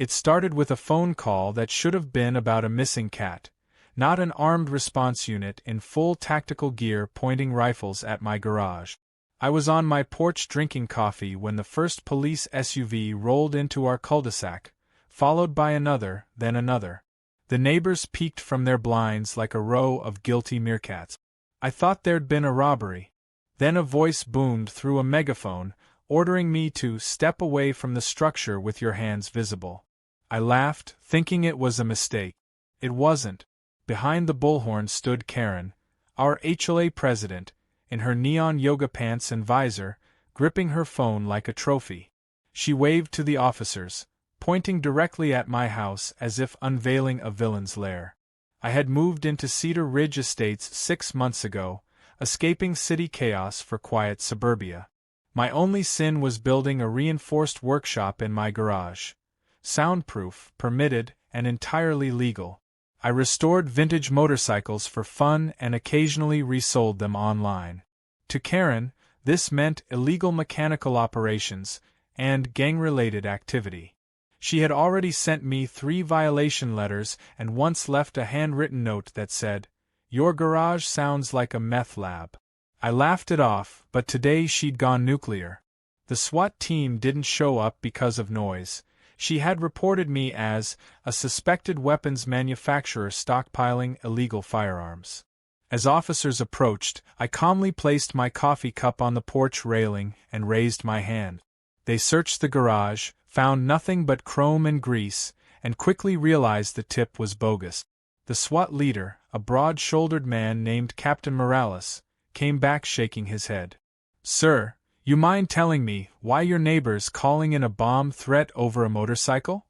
It started with a phone call that should have been about a missing cat, not an armed response unit in full tactical gear pointing rifles at my garage. I was on my porch drinking coffee when the first police SUV rolled into our cul-de-sac, followed by another, then another. The neighbors peeked from their blinds like a row of guilty meerkats. I thought there'd been a robbery. Then a voice boomed through a megaphone, ordering me to step away from the structure with your hands visible. I laughed, thinking it was a mistake. It wasn't. Behind the bullhorn stood Karen, our HOA president, in her neon yoga pants and visor, gripping her phone like a trophy. She waved to the officers, pointing directly at my house as if unveiling a villain's lair. I had moved into Cedar Ridge Estates 6 months ago, escaping city chaos for quiet suburbia. My only sin was building a reinforced workshop in my garage. Soundproof, permitted, and entirely legal. I restored vintage motorcycles for fun and occasionally resold them online. To Karen, this meant illegal mechanical operations and gang-related activity. She had already sent me 3 violation letters and once left a handwritten note that said, "Your garage sounds like a meth lab." I laughed it off, but today she'd gone nuclear. The SWAT team didn't show up because of noise. She had reported me as a suspected weapons manufacturer stockpiling illegal firearms. As officers approached, I calmly placed my coffee cup on the porch railing and raised my hand. They searched the garage, found nothing but chrome and grease, and quickly realized the tip was bogus. The SWAT leader, a broad-shouldered man named Captain Morales, came back shaking his head. "Sir, you mind telling me why your neighbor's calling in a bomb threat over a motorcycle?"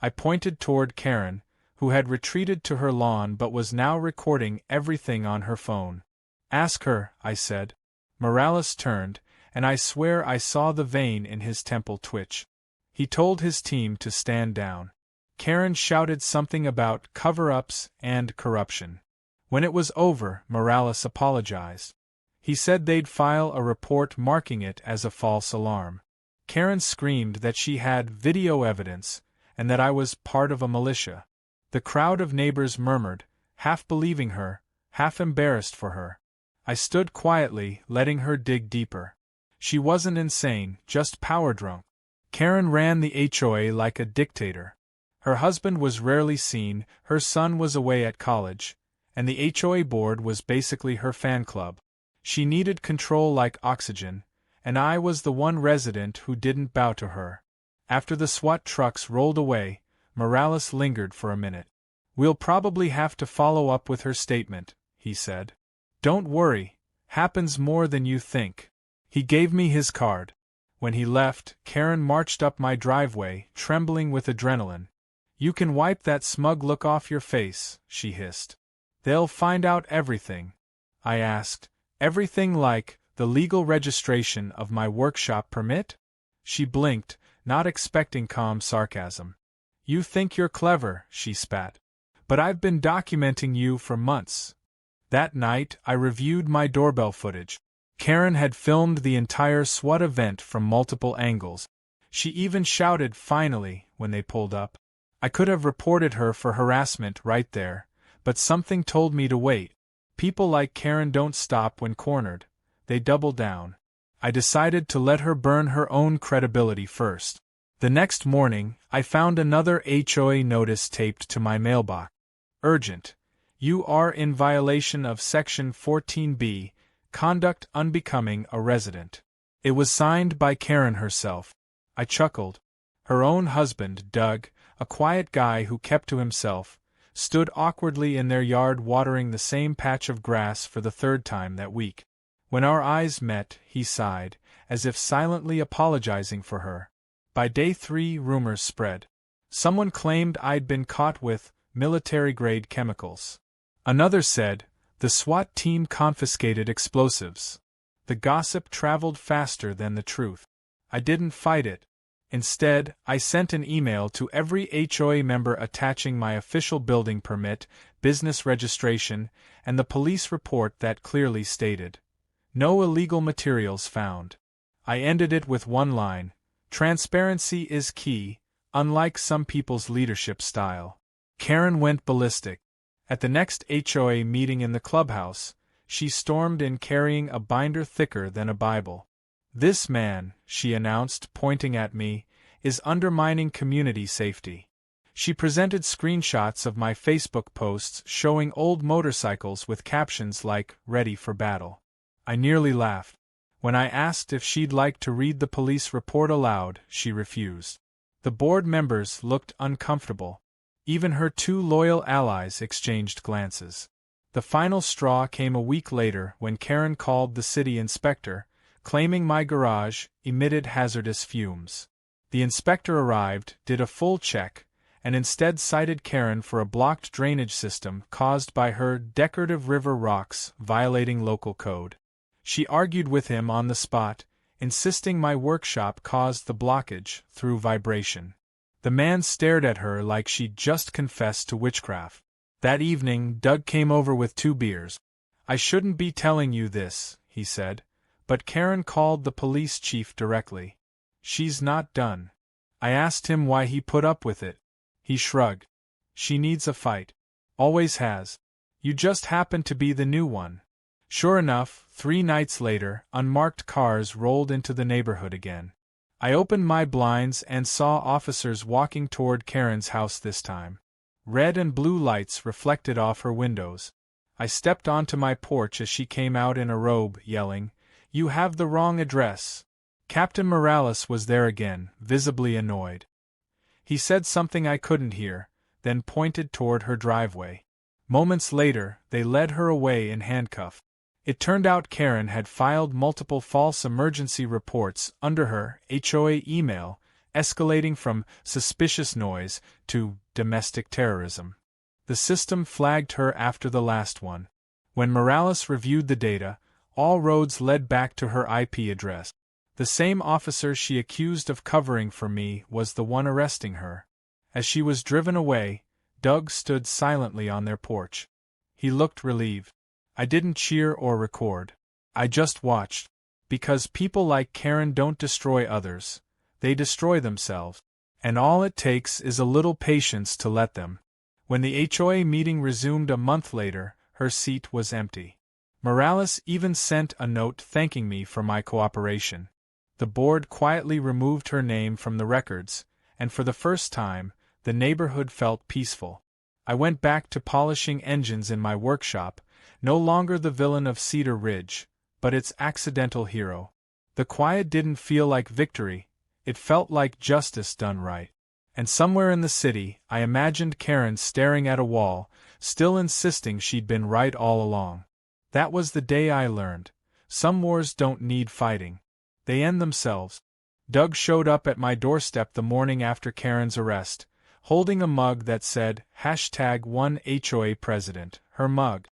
I pointed toward Karen, who had retreated to her lawn but was now recording everything on her phone. "Ask her," I said. Morales turned, and I swear I saw the vein in his temple twitch. He told his team to stand down. Karen shouted something about cover-ups and corruption. When it was over, Morales apologized. He said they'd file a report marking it as a false alarm. Karen screamed that she had video evidence, and that I was part of a militia. The crowd of neighbors murmured, half believing her, half embarrassed for her. I stood quietly, letting her dig deeper. She wasn't insane, just power-drunk. Karen ran the HOA like a dictator. Her husband was rarely seen, her son was away at college, and the HOA board was basically her fan club. She needed control like oxygen, and I was the one resident who didn't bow to her. After the SWAT trucks rolled away, Morales lingered for a minute. "We'll probably have to follow up with her statement," he said. "Don't worry, happens more than you think." He gave me his card. When he left, Karen marched up my driveway, trembling with adrenaline. "You can wipe that smug look off your face," she hissed. "They'll find out everything." I asked, "Everything like the legal registration of my workshop permit?" She blinked, not expecting calm sarcasm. "You think you're clever," she spat. "But I've been documenting you for months." That night, I reviewed my doorbell footage. Karen had filmed the entire SWAT event from multiple angles. She even shouted "finally" when they pulled up. I could have reported her for harassment right there, but something told me to wait. People like Karen don't stop when cornered. They double down. I decided to let her burn her own credibility first. The next morning, I found another HOA notice taped to my mailbox. "Urgent. You are in violation of Section 14B, Conduct Unbecoming a Resident." It was signed by Karen herself. I chuckled. Her own husband, Doug, a quiet guy who kept to himself, stood awkwardly in their yard watering the same patch of grass for the 3rd time that week. When our eyes met, he sighed, as if silently apologizing for her. By day 3, rumors spread. Someone claimed I'd been caught with military-grade chemicals. Another said, the SWAT team confiscated explosives. The gossip traveled faster than the truth. I didn't fight it. Instead, I sent an email to every HOA member attaching my official building permit, business registration, and the police report that clearly stated, "No illegal materials found." I ended it with one line, "Transparency is key, unlike some people's leadership style. Karen went ballistic. At the next HOA meeting in the clubhouse, she stormed in carrying a binder thicker than a Bible. "This man," she announced, pointing at me, "is undermining community safety." She presented screenshots of my Facebook posts showing old motorcycles with captions like, "Ready for battle." I nearly laughed. When I asked if she'd like to read the police report aloud, she refused. The board members looked uncomfortable. Even her two loyal allies exchanged glances. The final straw came a week later when Karen called the city inspector, claiming my garage emitted hazardous fumes. The inspector arrived, did a full check, and instead cited Karen for a blocked drainage system caused by her decorative river rocks violating local code. She argued with him on the spot, insisting my workshop caused the blockage through vibration. The man stared at her like she'd just confessed to witchcraft. That evening, Doug came over with 2 beers. "I shouldn't be telling you this," he said, but Karen called the police chief directly. "She's not done." I asked him why he put up with it. He shrugged. "She needs a fight. Always has. You just happen to be the new one." Sure enough, 3 nights later, unmarked cars rolled into the neighborhood again. I opened my blinds and saw officers walking toward Karen's house this time. Red and blue lights reflected off her windows. I stepped onto my porch as she came out in a robe, yelling, "You have the wrong address." Captain Morales was there again, visibly annoyed. He said something I couldn't hear, then pointed toward her driveway. Moments later, they led her away in handcuffs. It turned out Karen had filed multiple false emergency reports under her HOA email, escalating from suspicious noise to domestic terrorism. The system flagged her after the last one. When Morales reviewed the data, all roads led back to her IP address. The same officer she accused of covering for me was the one arresting her. As she was driven away, Doug stood silently on their porch. He looked relieved. I didn't cheer or record. I just watched. Because people like Karen don't destroy others, they destroy themselves. And all it takes is a little patience to let them. When the HOA meeting resumed a month later, her seat was empty. Morales even sent a note thanking me for my cooperation. The board quietly removed her name from the records, and for the first time, the neighborhood felt peaceful. I went back to polishing engines in my workshop, no longer the villain of Cedar Ridge, but its accidental hero. The quiet didn't feel like victory, it felt like justice done right. And somewhere in the city, I imagined Karen staring at a wall, still insisting she'd been right all along. That was the day I learned. Some wars don't need fighting. They end themselves. Doug showed up at my doorstep the morning after Karen's arrest, holding a mug that said, #1HOA President, her mug.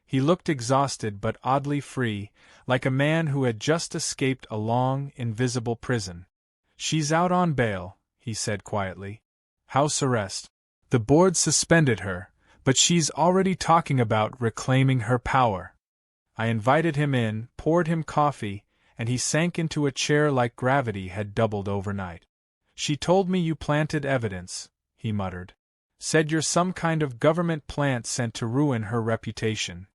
He looked exhausted but oddly free, like a man who had just escaped a long, invisible prison. "She's out on bail," he said quietly. "House arrest. The board suspended her, but she's already talking about reclaiming her power." I invited him in, poured him coffee, and he sank into a chair like gravity had doubled overnight. "She told me you planted evidence," he muttered. "Said you're some kind of government plant sent to ruin her reputation."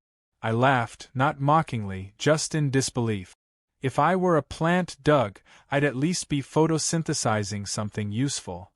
I laughed, not mockingly, just in disbelief. If I were a plant, Doug, I'd at least be photosynthesizing something useful.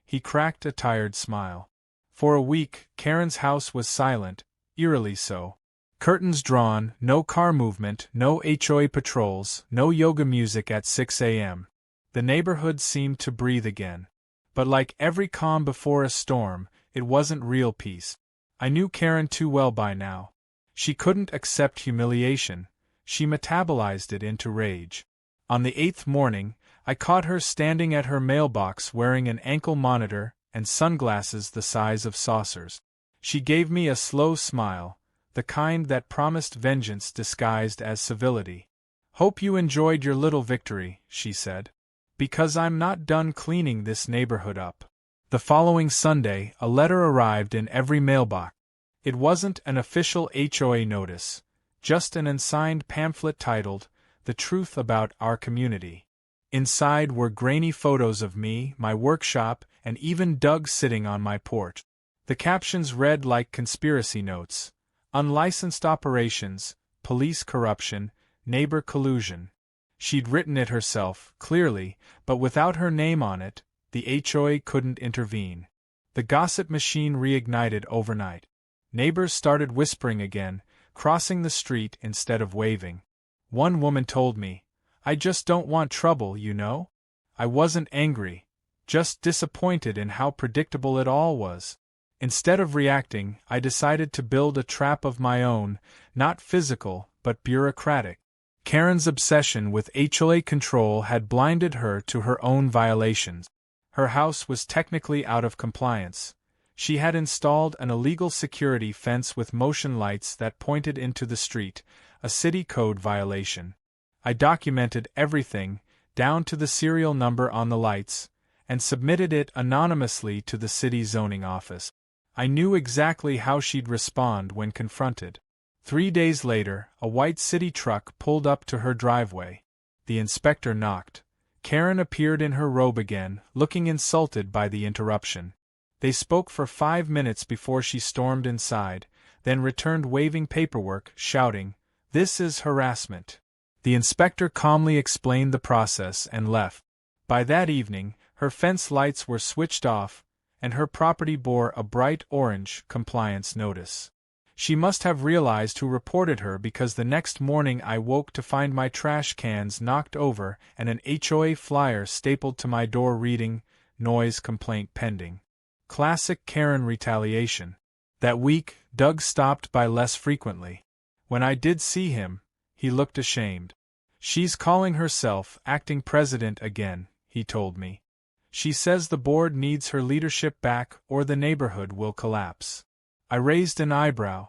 He cracked a tired smile. For a week, Karen's house was silent, eerily so. Curtains drawn, no car movement, no HOA patrols, no yoga music at 6 a.m. The neighborhood seemed to breathe again. But like every calm before a storm, it wasn't real peace. I knew Karen too well by now. She couldn't accept humiliation. She metabolized it into rage. On the 8th morning, I caught her standing at her mailbox wearing an ankle monitor and sunglasses the size of saucers. She gave me a slow smile, the kind that promised vengeance disguised as civility. "Hope you enjoyed your little victory," she said. "Because I'm not done cleaning this neighborhood up." The following Sunday, a letter arrived in every mailbox. It wasn't an official HOA notice, just an unsigned pamphlet titled, "The Truth About Our Community." Inside were grainy photos of me, my workshop, and even Doug sitting on my porch. The captions read like conspiracy notes: unlicensed operations, police corruption, neighbor collusion. She'd written it herself, clearly, but without her name on it, the HOA couldn't intervene. The gossip machine reignited overnight. Neighbors started whispering again, crossing the street instead of waving. One woman told me, "I just don't want trouble, you know?" I wasn't angry, just disappointed in how predictable it all was. Instead of reacting, I decided to build a trap of my own, not physical, but bureaucratic. Karen's obsession with HOA control had blinded her to her own violations. Her house was technically out of compliance. She had installed an illegal security fence with motion lights that pointed into the street, a city code violation. I documented everything, down to the serial number on the lights, and submitted it anonymously to the city zoning office. I knew exactly how she'd respond when confronted. 3 days later, a white city truck pulled up to her driveway. The inspector knocked. Karen appeared in her robe again, looking insulted by the interruption. They spoke for 5 minutes before she stormed inside, then returned waving paperwork, shouting, "This is harassment." The inspector calmly explained the process and left. By that evening, her fence lights were switched off, and her property bore a bright orange compliance notice. She must have realized who reported her, because the next morning I woke to find my trash cans knocked over and an HOA flyer stapled to my door reading, "Noise complaint pending." Classic Karen retaliation. That week, Doug stopped by less frequently. When I did see him, he looked ashamed. "She's calling herself acting president again," he told me. "She says the board needs her leadership back or the neighborhood will collapse." I raised an eyebrow.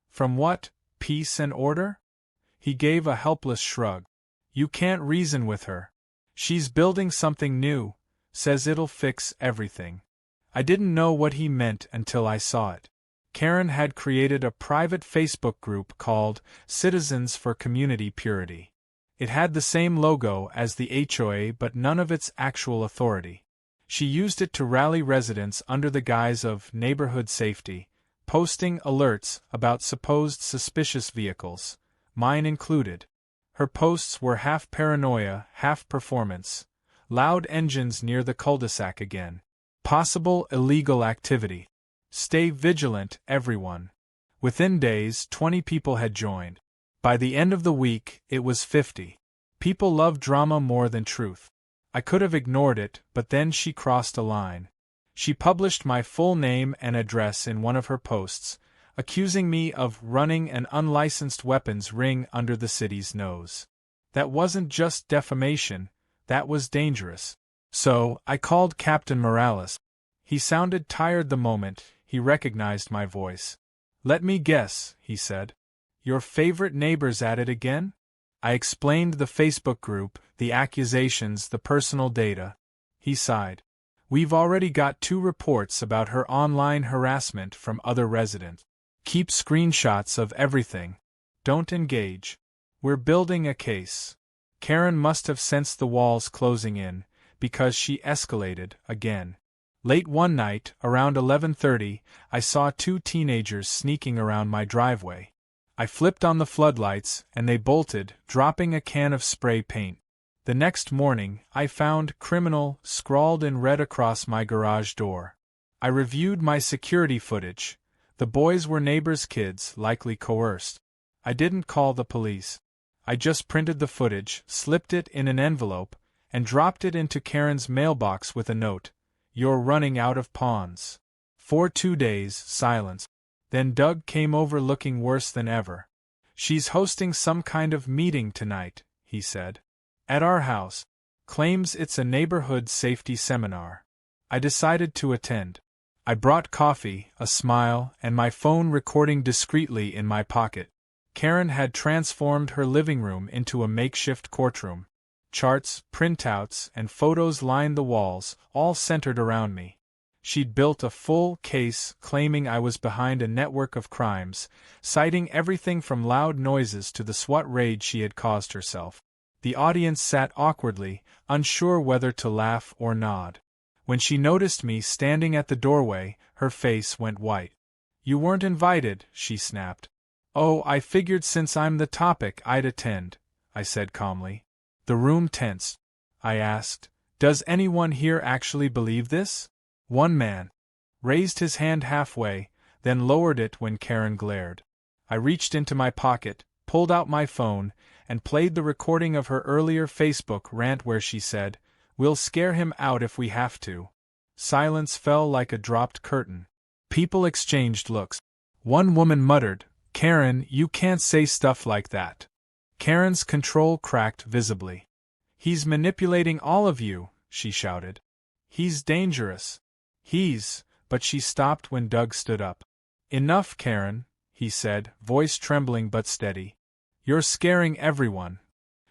"From what, peace and order?" He gave a helpless shrug. "You can't reason with her. She's building something new, says it'll fix everything." I didn't know what he meant until I saw it. Karen had created a private Facebook group called Citizens for Community Purity. It had the same logo as the HOA but none of its actual authority. She used it to rally residents under the guise of neighborhood safety, posting alerts about supposed suspicious vehicles, mine included. Her posts were half paranoia, half performance. Loud engines near the cul-de-sac again. Possible illegal activity. Stay vigilant, everyone. Within days, 20 people had joined. By the end of the week, it was 50. People love drama more than truth. I could have ignored it, but then she crossed a line. She published my full name and address in one of her posts, accusing me of running an unlicensed weapons ring under the city's nose. That wasn't just defamation, that was dangerous. So, I called Captain Morales. He sounded tired the moment he recognized my voice. "Let me guess," he said. "Your favorite neighbor's at it again?" I explained the Facebook group, the accusations, the personal data. He sighed. "We've already got 2 reports about her online harassment from other residents. Keep screenshots of everything. Don't engage. We're building a case." Karen must have sensed the walls closing in, because she escalated again. Late one night, around 11:30, I saw 2 teenagers sneaking around my driveway. I flipped on the floodlights, and they bolted, dropping a can of spray paint. The next morning, I found "criminal" scrawled in red across my garage door. I reviewed my security footage. The boys were neighbors' kids, likely coerced. I didn't call the police. I just printed the footage, slipped it in an envelope, and dropped it into Karen's mailbox with a note: "You're running out of pawns." For 2 days, silence. Then Doug came over looking worse than ever. "She's hosting some kind of meeting tonight," he said. "At our house. Claims it's a neighborhood safety seminar." I decided to attend. I brought coffee, a smile, and my phone recording discreetly in my pocket. Karen had transformed her living room into a makeshift courtroom. Charts, printouts, and photos lined the walls, all centered around me. She'd built a full case claiming I was behind a network of crimes, citing everything from loud noises to the SWAT raid she had caused herself. The audience sat awkwardly, unsure whether to laugh or nod. When she noticed me standing at the doorway, her face went white. "You weren't invited," she snapped. "Oh, I figured since I'm the topic I'd attend," I said calmly. The room tensed. I asked, "Does anyone here actually believe this?" One man raised his hand halfway, then lowered it when Karen glared. I reached into my pocket, pulled out my phone, and played the recording of her earlier Facebook rant where she said, "We'll scare him out if we have to." Silence fell like a dropped curtain. People exchanged looks. One woman muttered, "Karen, you can't say stuff like that." Karen's control cracked visibly. "He's manipulating all of you," she shouted. "He's dangerous. But she stopped when Doug stood up. "Enough, Karen," he said, voice trembling but steady. "You're scaring everyone."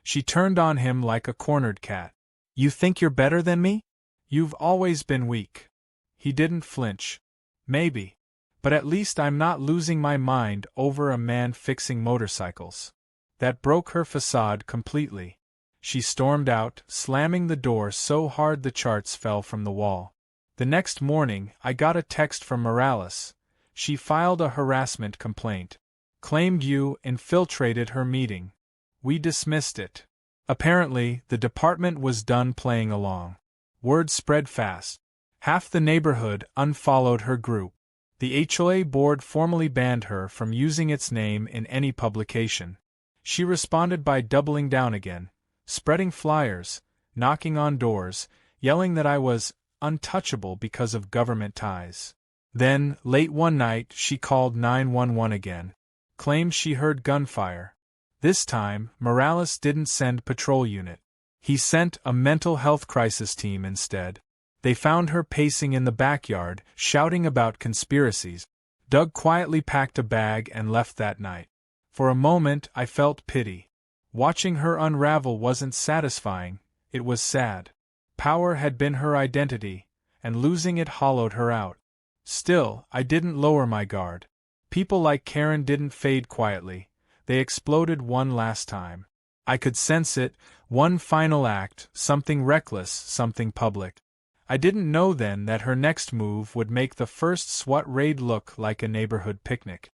She turned on him like a cornered cat. "You think you're better than me? You've always been weak." He didn't flinch. "Maybe. But at least I'm not losing my mind over a man fixing motorcycles." That broke her facade completely. She stormed out, slamming the door so hard the charts fell from the wall. The next morning, I got a text from Morales. She filed a harassment complaint. Claimed you infiltrated her meeting. We dismissed it. Apparently, the department was done playing along. Word spread fast. Half the neighborhood unfollowed her group. The HOA board formally banned her from using its name in any publication. She responded by doubling down again, spreading flyers, knocking on doors, yelling that I was untouchable because of government ties. Then, late one night, she called 911 again. Claimed she heard gunfire. This time, Morales didn't send patrol unit. He sent a mental health crisis team instead. They found her pacing in the backyard, shouting about conspiracies. Doug quietly packed a bag and left that night. For a moment, I felt pity. Watching her unravel wasn't satisfying, it was sad. Power had been her identity, and losing it hollowed her out. Still, I didn't lower my guard. People like Karen didn't fade quietly. They exploded one last time. I could sense it, one final act, something reckless, something public. I didn't know then that her next move would make the first SWAT raid look like a neighborhood picnic.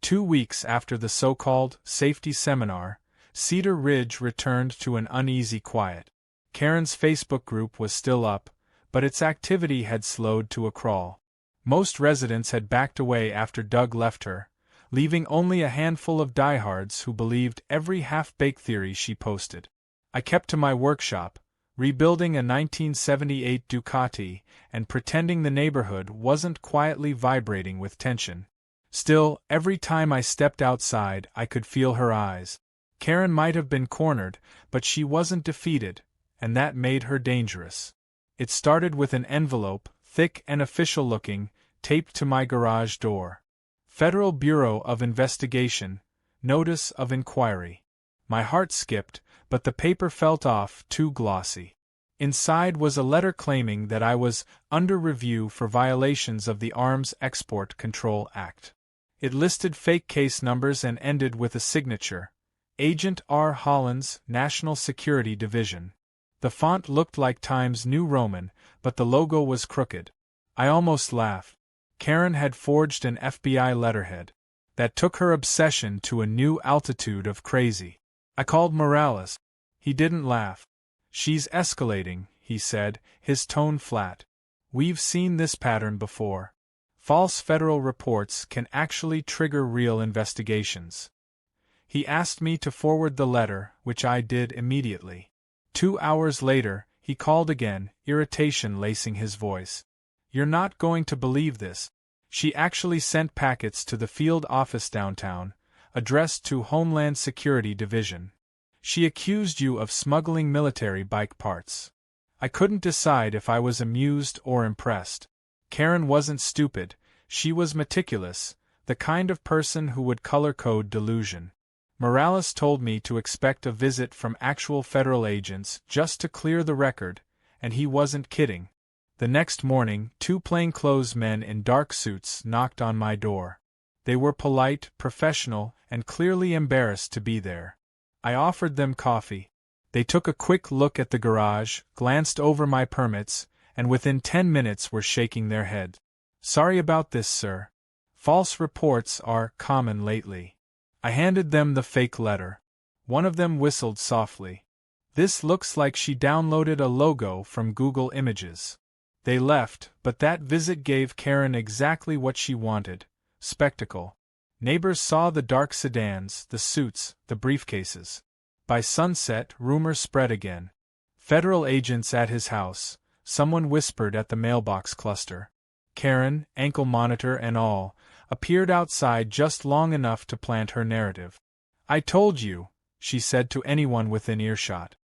2 weeks after the so-called safety seminar, Cedar Ridge returned to an uneasy quiet. Karen's Facebook group was still up, but its activity had slowed to a crawl. Most residents had backed away after Doug left her, leaving only a handful of diehards who believed every half-baked theory she posted. I kept to my workshop, rebuilding a 1978 Ducati and pretending the neighborhood wasn't quietly vibrating with tension. Still, every time I stepped outside, I could feel her eyes. Karen might have been cornered, but she wasn't defeated, and that made her dangerous. It started with an envelope, thick and official-looking, taped to my garage door. Federal Bureau of Investigation, Notice of Inquiry. My heart skipped, but the paper felt off, too glossy. Inside was a letter claiming that I was under review for violations of the Arms Export Control Act. It listed fake case numbers and ended with a signature, Agent R. Hollins, National Security Division. The font looked like Times New Roman, but the logo was crooked. I almost laughed. Karen had forged an FBI letterhead. That took her obsession to a new altitude of crazy. I called Morales. He didn't laugh. "She's escalating," he said, his tone flat. "We've seen this pattern before. False federal reports can actually trigger real investigations." He asked me to forward the letter, which I did immediately. 2 hours later, he called again, irritation lacing his voice. "You're not going to believe this. She actually sent packets to the field office downtown, addressed to Homeland Security Division. She accused you of smuggling military bike parts." I couldn't decide if I was amused or impressed. Karen wasn't stupid, she was meticulous, the kind of person who would color-code delusion. Morales told me to expect a visit from actual federal agents just to clear the record, and he wasn't kidding. The next morning, 2 plainclothes men in dark suits knocked on my door. They were polite, professional, and clearly embarrassed to be there. I offered them coffee. They took a quick look at the garage, glanced over my permits, and within 10 minutes were shaking their heads. "Sorry about this, sir. False reports are common lately." I handed them the fake letter. One of them whistled softly. "This looks like she downloaded a logo from Google Images." They left, but that visit gave Karen exactly what she wanted: spectacle. Neighbors saw the dark sedans, the suits, the briefcases. By sunset, rumor spread again. Federal agents at his house, someone whispered at the mailbox cluster. Karen, ankle monitor and all, appeared outside just long enough to plant her narrative. "I told you," she said to anyone within earshot.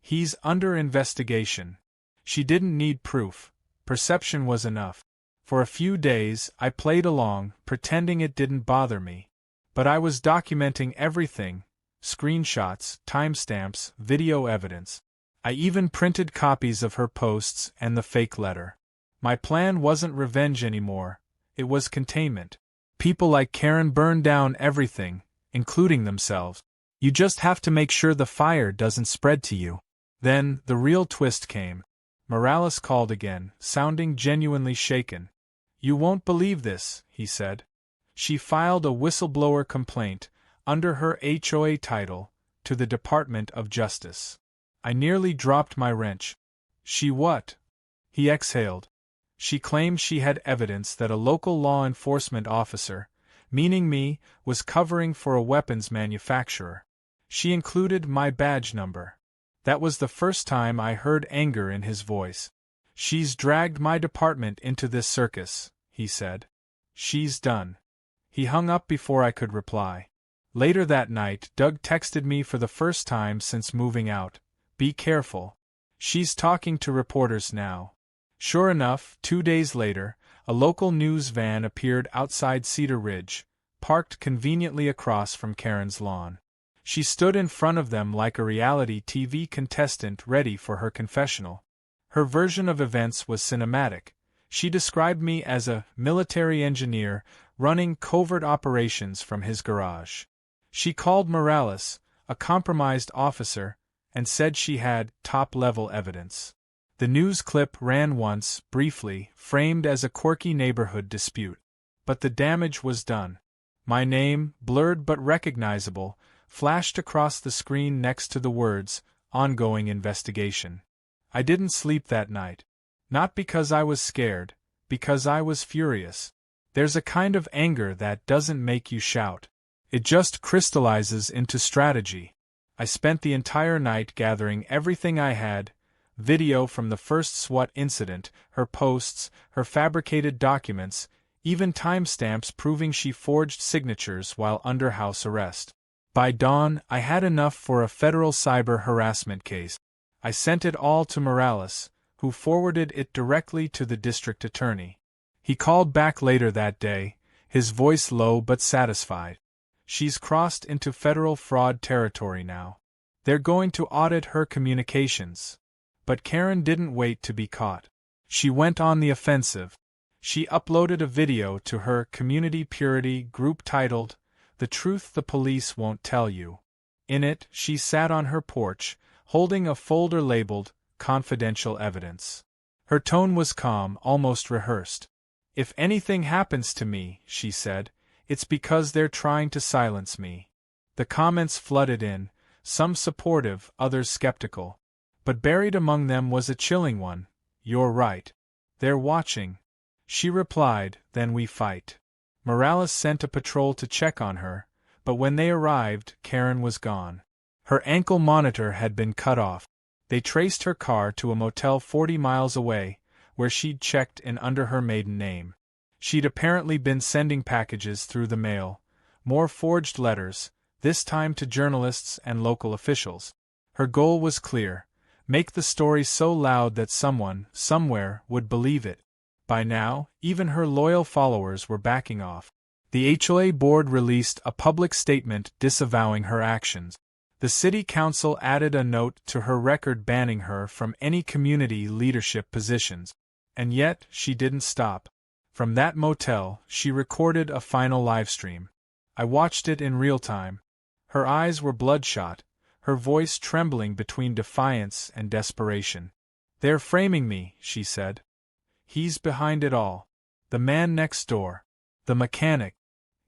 "He's under investigation." She didn't need proof. Perception was enough. For a few days, I played along, pretending it didn't bother me. But I was documenting everything: screenshots, timestamps, video evidence. I even printed copies of her posts and the fake letter. My plan wasn't revenge anymore, it was containment. People like Karen burn down everything, including themselves. You just have to make sure the fire doesn't spread to you. Then, the real twist came. Morales called again, sounding genuinely shaken. "You won't believe this," he said. "She filed a whistleblower complaint, under her HOA title, to the Department of Justice." I nearly dropped my wrench. "She what?" He exhaled. "She claimed she had evidence that a local law enforcement officer, meaning me, was covering for a weapons manufacturer. She included my badge number." That was the first time I heard anger in his voice. "She's dragged my department into this circus," he said. "She's done." He hung up before I could reply. Later that night, Doug texted me for the first time since moving out. "Be careful. She's talking to reporters now." Sure enough, 2 days later, a local news van appeared outside Cedar Ridge, parked conveniently across from Karen's lawn. She stood in front of them like a reality TV contestant ready for her confessional. Her version of events was cinematic. She described me as a military engineer running covert operations from his garage. She called Morales a compromised officer and said she had top-level evidence. The news clip ran once, briefly, framed as a quirky neighborhood dispute. But the damage was done. My name, blurred but recognizable, flashed across the screen next to the words, "Ongoing investigation." I didn't sleep that night. Not because I was scared, because I was furious. There's a kind of anger that doesn't make you shout. It just crystallizes into strategy. I spent the entire night gathering everything I had: video from the first SWAT incident, her posts, her fabricated documents, even timestamps proving she forged signatures while under house arrest. By dawn, I had enough for a federal cyber harassment case. I sent it all to Morales, who forwarded it directly to the district attorney. He called back later that day, his voice low but satisfied. "She's crossed into federal fraud territory now. They're going to audit her communications." But Karen didn't wait to be caught. She went on the offensive. She uploaded a video to her community purity group titled, "The Truth the Police Won't Tell You." In it, she sat on her porch, holding a folder labeled, "Confidential Evidence." Her tone was calm, almost rehearsed. "If anything happens to me," she said, "it's because they're trying to silence me." The comments flooded in, some supportive, others skeptical. But buried among them was a chilling one: "You're right. They're watching." She replied, "Then we fight." Morales sent a patrol to check on her, but when they arrived, Karen was gone. Her ankle monitor had been cut off. They traced her car to a motel 40 miles away, where she'd checked in under her maiden name. She'd apparently been sending packages through the mail, more forged letters, this time to journalists and local officials. Her goal was clear: make the story so loud that someone, somewhere, would believe it. By now, even her loyal followers were backing off. The HOA board released a public statement disavowing her actions. The city council added a note to her record banning her from any community leadership positions. And yet, she didn't stop. From that motel, she recorded a final livestream. I watched it in real time. Her eyes were bloodshot, her voice trembling between defiance and desperation. "They're framing me," she said. "He's behind it all. The man next door. The mechanic.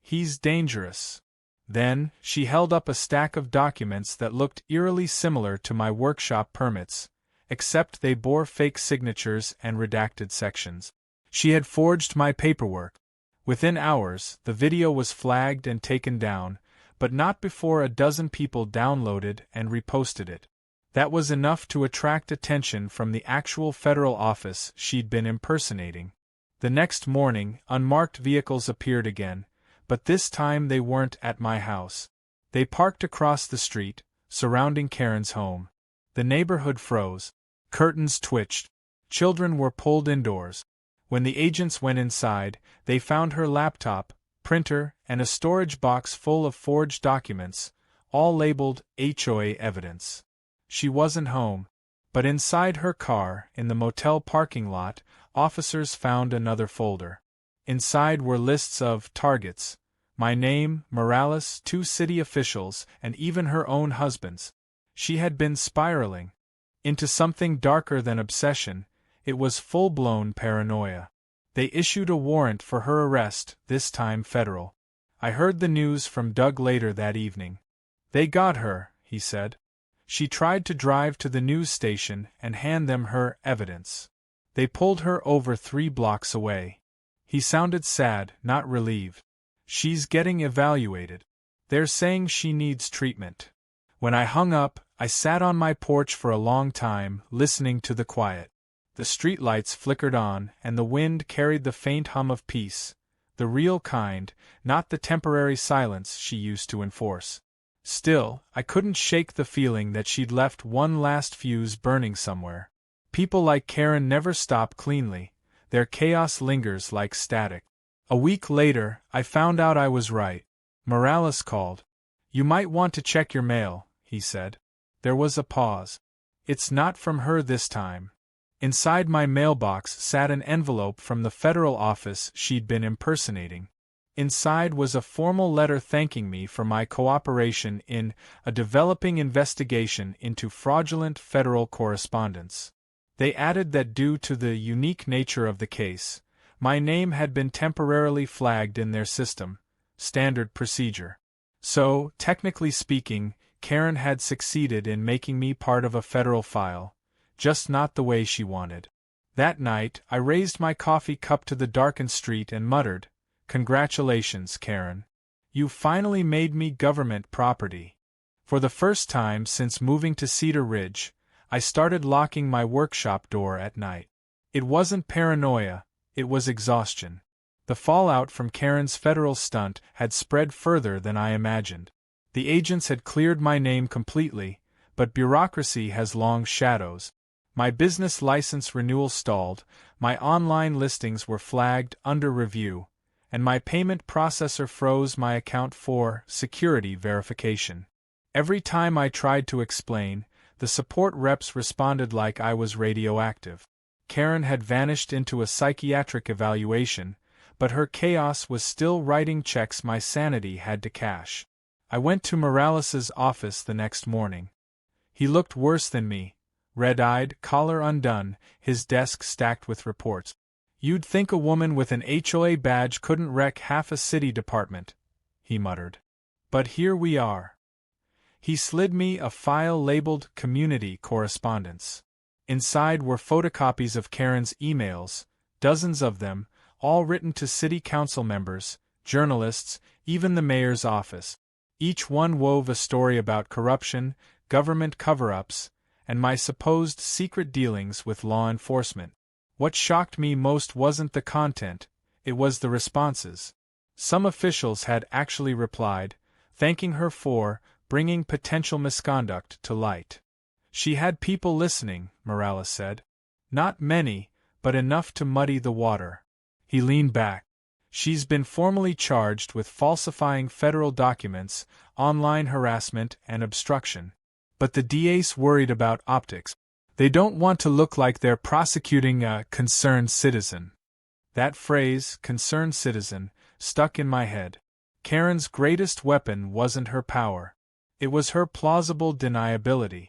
He's dangerous." Then, she held up a stack of documents that looked eerily similar to my workshop permits, except they bore fake signatures and redacted sections. She had forged my paperwork. Within hours, the video was flagged and taken down, but not before a dozen people downloaded and reposted it. That was enough to attract attention from the actual federal office she'd been impersonating. The next morning, unmarked vehicles appeared again, but this time they weren't at my house. They parked across the street, surrounding Karen's home. The neighborhood froze. Curtains twitched. Children were pulled indoors. When the agents went inside, they found her laptop, printer, and a storage box full of forged documents, all labeled HOA evidence. She wasn't home. But inside her car, in the motel parking lot, officers found another folder. Inside were lists of targets. My name, Morales, 2 city officials, and even her own husband's. She had been spiraling into something darker than obsession. It was full-blown paranoia. They issued a warrant for her arrest, this time federal. I heard the news from Doug later that evening. "They got her," he said. "She tried to drive to the news station and hand them her evidence. They pulled her over 3 blocks away." He sounded sad, not relieved. "She's getting evaluated. They're saying she needs treatment." When I hung up, I sat on my porch for a long time, listening to the quiet. The streetlights flickered on, and the wind carried the faint hum of peace, the real kind, not the temporary silence she used to enforce. Still, I couldn't shake the feeling that she'd left one last fuse burning somewhere. People like Karen never stop cleanly. Their chaos lingers like static. A week later, I found out I was right. Morales called. "You might want to check your mail," he said. There was a pause. "It's not from her this time." Inside my mailbox sat an envelope from the federal office she'd been impersonating. Inside was a formal letter thanking me for my cooperation in a developing investigation into fraudulent federal correspondence. They added that due to the unique nature of the case, my name had been temporarily flagged in their system, standard procedure. So, technically speaking, Karen had succeeded in making me part of a federal file, just not the way she wanted. That night, I raised my coffee cup to the darkened street and muttered, "Congratulations, Karen. You finally made me government property." For the first time since moving to Cedar Ridge, I started locking my workshop door at night. It wasn't paranoia, it was exhaustion. The fallout from Karen's federal stunt had spread further than I imagined. The agents had cleared my name completely, but bureaucracy has long shadows. My business license renewal stalled, my online listings were flagged under review, and my payment processor froze my account for security verification. Every time I tried to explain, the support reps responded like I was radioactive. Karen had vanished into a psychiatric evaluation, but her chaos was still writing checks my sanity had to cash. I went to Morales's office the next morning. He looked worse than me, red-eyed, collar undone, his desk stacked with reports. "You'd think a woman with an HOA badge couldn't wreck half a city department," he muttered. "But here we are." He slid me a file labeled Community Correspondence. Inside were photocopies of Karen's emails, dozens of them, all written to city council members, journalists, even the mayor's office. Each one wove a story about corruption, government cover-ups, and my supposed secret dealings with law enforcement. What shocked me most wasn't the content, it was the responses. Some officials had actually replied, thanking her for bringing potential misconduct to light. She had people listening, Morales said. Not many, but enough to muddy the water. He leaned back. She's been formally charged with falsifying federal documents, online harassment, and obstruction. But the DA's worried about optics. They don't want to look like they're prosecuting a concerned citizen. That phrase, concerned citizen, stuck in my head. Karen's greatest weapon wasn't her power. It was her plausible deniability.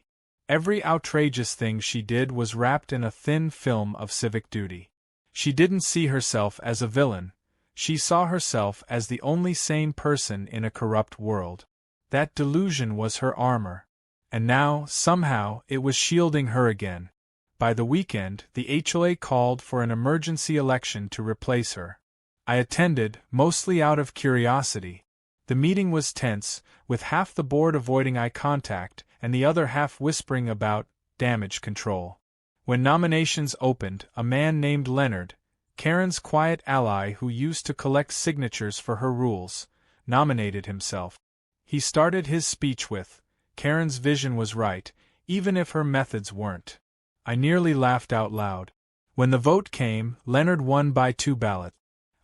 Every outrageous thing she did was wrapped in a thin film of civic duty. She didn't see herself as a villain. She saw herself as the only sane person in a corrupt world. That delusion was her armor. And now, somehow, it was shielding her again. By the weekend, the HOA called for an emergency election to replace her. I attended, mostly out of curiosity. The meeting was tense, with half the board avoiding eye contact and the other half whispering about damage control. When nominations opened, a man named Leonard, Karen's quiet ally who used to collect signatures for her rules, nominated himself. He started his speech with, "Karen's vision was right, even if her methods weren't." I nearly laughed out loud. When the vote came, Leonard won by 2 ballots.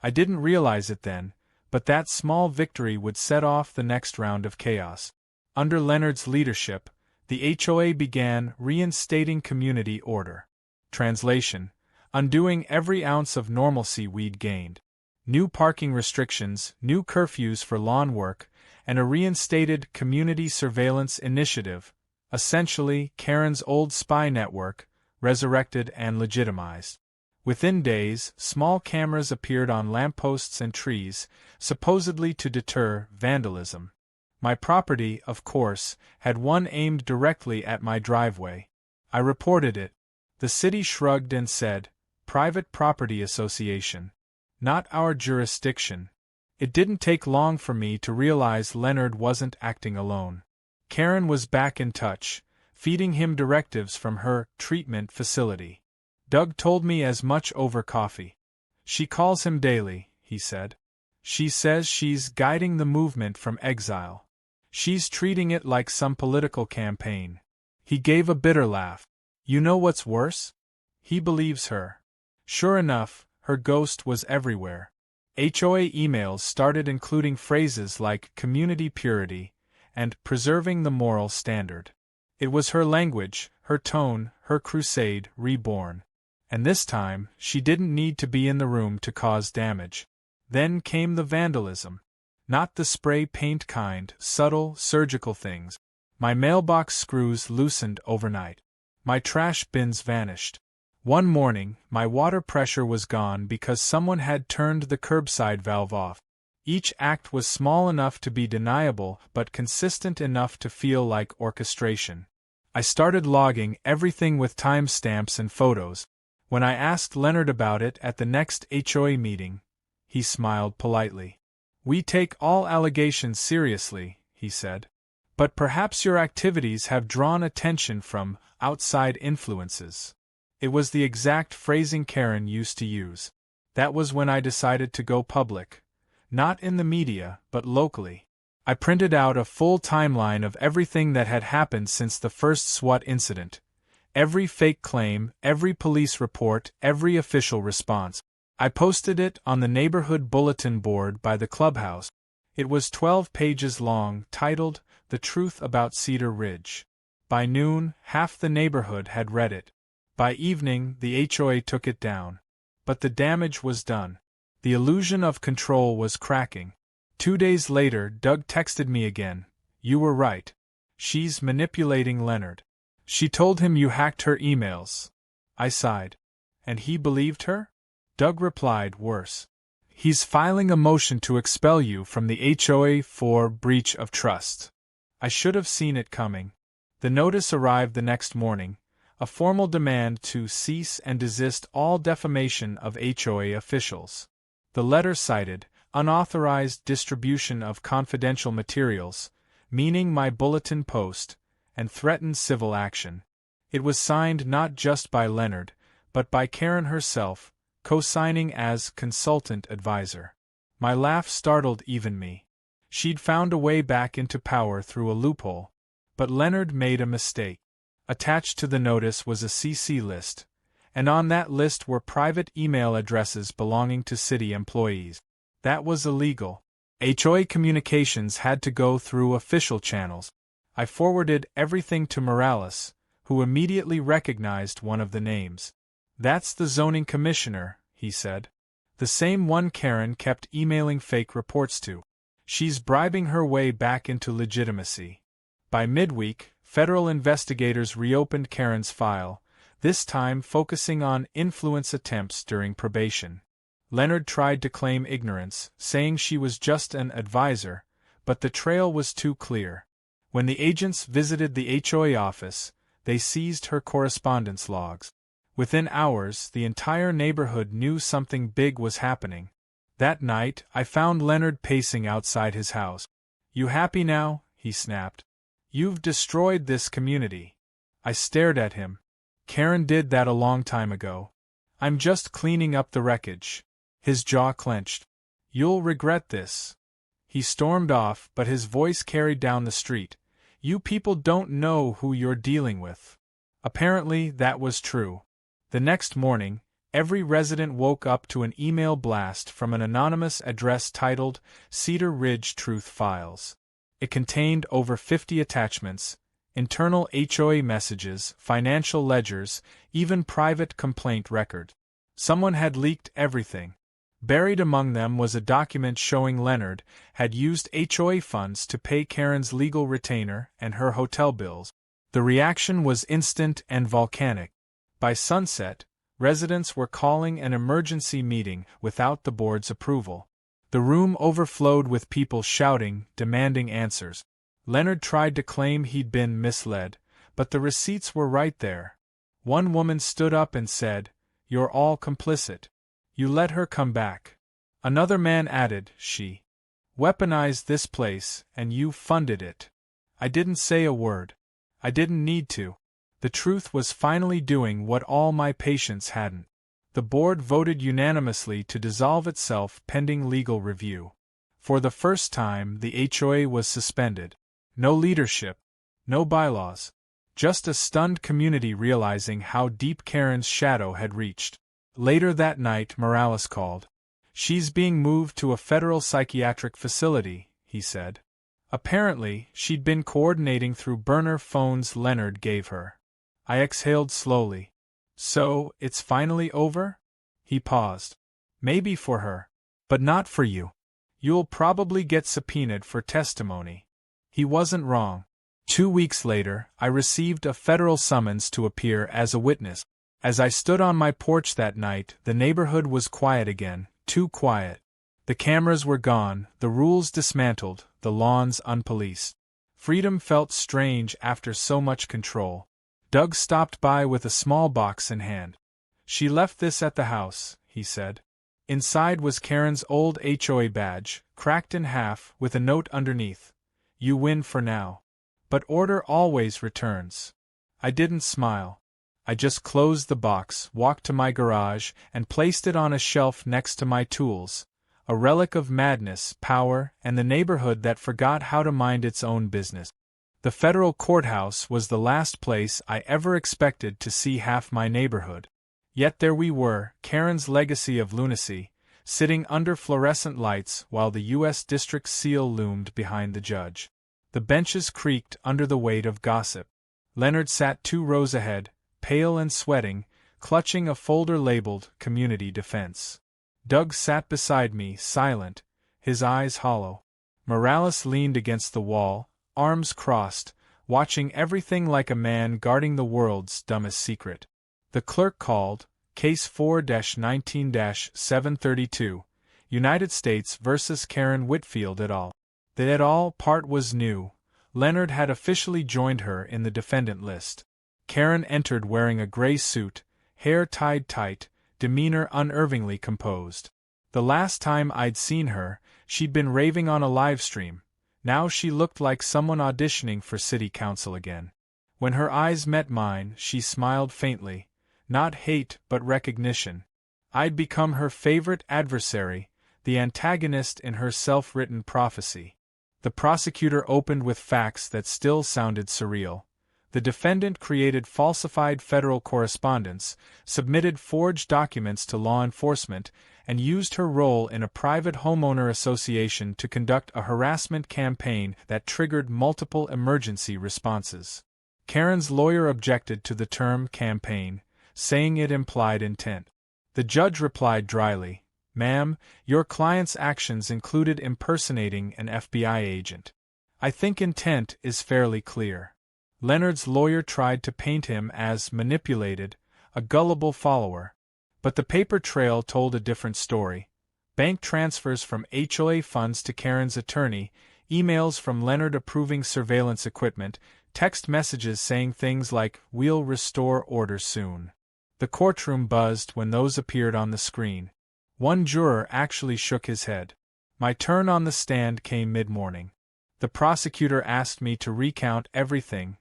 I didn't realize it then, but that small victory would set off the next round of chaos. Under Leonard's leadership, the HOA began reinstating community order. Translation: undoing every ounce of normalcy we'd gained. New parking restrictions, new curfews for lawn work, and a reinstated community surveillance initiative, essentially Karen's old spy network, resurrected and legitimized. Within days, small cameras appeared on lampposts and trees, supposedly to deter vandalism. My property, of course, had one aimed directly at my driveway. I reported it. The city shrugged and said, "Private Property Association. Not our jurisdiction." It didn't take long for me to realize Leonard wasn't acting alone. Karen was back in touch, feeding him directives from her treatment facility. Doug told me as much over coffee. "She calls him daily," he said. "She says she's guiding the movement from exile. She's treating it like some political campaign." He gave a bitter laugh. "You know what's worse? He believes her." Sure enough, her ghost was everywhere. HOA emails started including phrases like community purity and preserving the moral standard. It was her language, her tone, her crusade reborn. And this time, she didn't need to be in the room to cause damage. Then came the vandalism. Not the spray paint kind, subtle, surgical things. My mailbox screws loosened overnight. My trash bins vanished. One morning, my water pressure was gone because someone had turned the curbside valve off. Each act was small enough to be deniable but consistent enough to feel like orchestration. I started logging everything with timestamps and photos. When I asked Leonard about it at the next HOA meeting, he smiled politely. "We take all allegations seriously," he said. "But perhaps your activities have drawn attention from outside influences." It was the exact phrasing Karen used to use. That was when I decided to go public. Not in the media, but locally. I printed out a full timeline of everything that had happened since the first SWAT incident. Every fake claim, every police report, every official response. I posted it on the neighborhood bulletin board by the clubhouse. It was 12 pages long, titled, "The Truth About Cedar Ridge." By noon, half the neighborhood had read it. By evening, the HOA took it down. But the damage was done. The illusion of control was cracking. 2 days later, Doug texted me again. "You were right. She's manipulating Leonard. She told him you hacked her emails." I sighed. "And he believed her?" Doug replied, "Worse. He's filing a motion to expel you from the HOA for breach of trust." I should have seen it coming. The notice arrived the next morning, a formal demand to cease and desist all defamation of HOA officials. The letter cited unauthorized distribution of confidential materials, meaning my bulletin post, and threatened civil action. It was signed not just by Leonard, but by Karen herself, co-signing as consultant advisor. My laugh startled even me. She'd found a way back into power through a loophole. But Leonard made a mistake. Attached to the notice was a CC list, and on that list were private email addresses belonging to city employees. That was illegal. HOA communications had to go through official channels. I forwarded everything to Morales, who immediately recognized one of the names. "That's the zoning commissioner," he said. "The same one Karen kept emailing fake reports to. She's bribing her way back into legitimacy." By midweek, federal investigators reopened Karen's file, this time focusing on influence attempts during probation. Leonard tried to claim ignorance, saying she was just an advisor, but the trail was too clear. When the agents visited the HOA office, they seized her correspondence logs. Within hours, the entire neighborhood knew something big was happening. That night, I found Leonard pacing outside his house. "You happy now?" he snapped. "You've destroyed this community." I stared at him. "Karen did that a long time ago. I'm just cleaning up the wreckage." His jaw clenched. "You'll regret this." He stormed off, but his voice carried down the street. "You people don't know who you're dealing with." Apparently, that was true. The next morning, every resident woke up to an email blast from an anonymous address titled Cedar Ridge Truth Files. It contained over 50 attachments, internal HOA messages, financial ledgers, even private complaint record. Someone had leaked everything. Buried among them was a document showing Leonard had used HOA funds to pay Karen's legal retainer and her hotel bills. The reaction was instant and volcanic. By sunset, residents were calling an emergency meeting without the board's approval. The room overflowed with people shouting, demanding answers. Leonard tried to claim he'd been misled, but the receipts were right there. One woman stood up and said, "You're all complicit. You let her come back." Another man added, "She weaponized this place, and you funded it." I didn't say a word. I didn't need to. The truth was finally doing what all my patients hadn't. The board voted unanimously to dissolve itself pending legal review. For the first time, the HOA was suspended. No leadership, no bylaws. Just a stunned community realizing how deep Karen's shadow had reached. Later that night, Morales called. "She's being moved to a federal psychiatric facility," he said. Apparently, she'd been coordinating through burner phones Leonard gave her. I exhaled slowly. "So, it's finally over?" He paused. "Maybe for her. But not for you. You'll probably get subpoenaed for testimony." He wasn't wrong. 2 weeks later, I received a federal summons to appear as a witness. As I stood on my porch that night, the neighborhood was quiet again, too quiet. The cameras were gone, the rules dismantled, the lawns unpoliced. Freedom felt strange after so much control. Doug stopped by with a small box in hand. "She left this at the house," he said. Inside was Karen's old HOA badge, cracked in half, with a note underneath. "You win for now. But order always returns." I didn't smile. I just closed the box, walked to my garage, and placed it on a shelf next to my tools, a relic of madness, power, and the neighborhood that forgot how to mind its own business. The federal courthouse was the last place I ever expected to see half my neighborhood. Yet there we were, Karen's legacy of lunacy, sitting under fluorescent lights while the U.S. District seal loomed behind the judge. The benches creaked under the weight of gossip. Leonard sat 2 rows ahead, pale and sweating, clutching a folder labeled Community Defense. Doug sat beside me, silent, his eyes hollow. Morales leaned against the wall, arms crossed, watching everything like a man guarding the world's dumbest secret. The clerk called, Case 4-19-732, United States vs. Karen Whitfield et al. The et al. Part was new. Leonard had officially joined her in the defendant list. Karen entered wearing a gray suit, hair tied tight, demeanor unnervingly composed. The last time I'd seen her, she'd been raving on a live stream. Now she looked like someone auditioning for city council again. When her eyes met mine, she smiled faintly. Not hate, but recognition. I'd become her favorite adversary, the antagonist in her self-written prophecy. The prosecutor opened with facts that still sounded surreal. The defendant created falsified federal correspondence, submitted forged documents to law enforcement, and used her role in a private homeowner association to conduct a harassment campaign that triggered multiple emergency responses. Karen's lawyer objected to the term campaign, saying it implied intent. The judge replied dryly, "Ma'am, your client's actions included impersonating an FBI agent." I think intent is fairly clear. Leonard's lawyer tried to paint him as manipulated, a gullible follower. But the paper trail told a different story. Bank transfers from HOA funds to Karen's attorney, emails from Leonard approving surveillance equipment, text messages saying things like, "We'll restore order soon." The courtroom buzzed when those appeared on the screen. One juror actually shook his head. My turn on the stand came mid-morning. The prosecutor asked me to recount everything.